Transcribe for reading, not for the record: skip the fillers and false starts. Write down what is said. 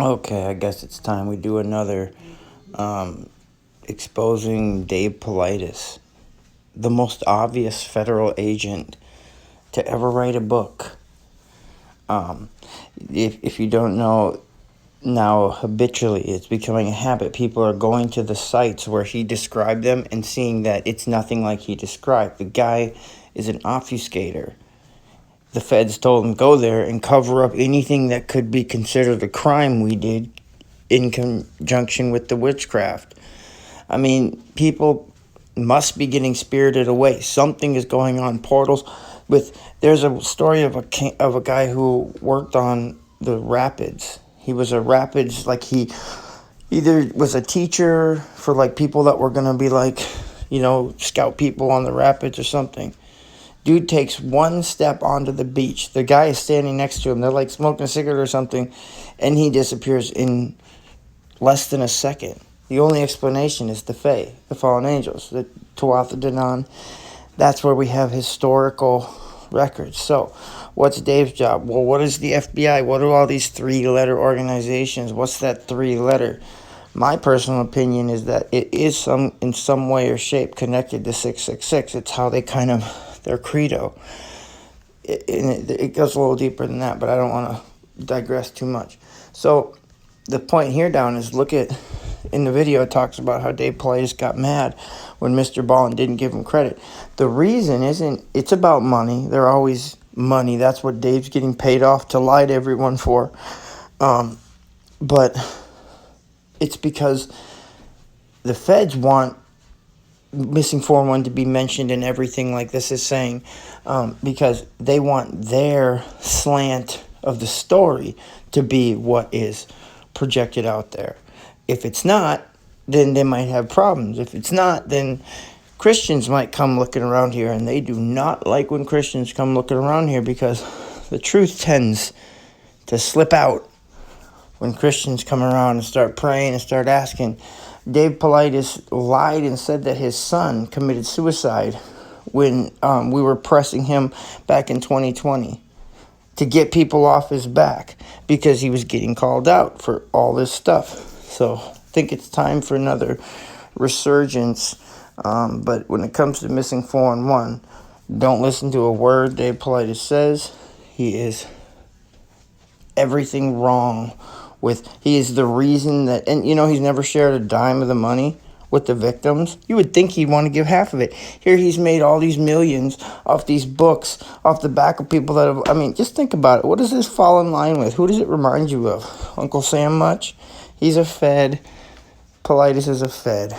Okay, I guess it's time we do another exposing Dave Paulides, the most obvious federal agent to ever write a book. Um, if you don't know, now habitually it's becoming a habit. People are going to the sites where he described them and seeing that it's nothing like he described. The guy is an obfuscator. The feds told him go there and cover up anything that could be considered a crime we did in conjunction with the witchcraft. I mean, people must be getting spirited away. Something is going on. Portals there's a story of a guy who worked on the rapids. He was a rapids, like he either was a teacher for like people that were going to be like, scout people on the rapids or something. Dude takes one step onto the beach. The guy is standing next to him. They're like smoking a cigarette or something, and he disappears in less than a second. The only explanation is the Fae, the fallen angels, the Tuatha De Danann. That's where we have historical records. So, what's Dave's job? Well, what is the FBI? What are all these three-letter organizations? What's that three-letter? My personal opinion is that it is in some way or shape connected to 666. It's how they their credo. It goes a little deeper than that, but I don't want to digress too much. So the point here down is in the video it talks about how Dave Paulides got mad when Mr. Ballin didn't give him credit. The reason it's about money. They're always money. That's what Dave's getting paid off to lie to everyone for. But it's because the feds want missing 411 to be mentioned and everything like this is saying, because they want their slant of the story to be what is projected out there. If it's not, then they might have problems. If it's not, then Christians might come looking around here, and they do not like when Christians come looking around here because the truth tends to slip out when Christians come around and start praying and start asking. Dave Paulides lied and said that his son committed suicide when we were pressing him back in 2020 to get people off his back because he was getting called out for all this stuff. So I think it's time for another resurgence. But when it comes to missing 411, don't listen to a word Dave Paulides says. He is everything wrong. He is the reason that, and he's never shared a dime of the money with the victims. You would think he'd want to give half of it. Here he's made all these millions off these books, off the back of people that have, just think about it. What does this fall in line with? Who does it remind you of? Uncle Sam much? He's a Fed. Paulides is a Fed.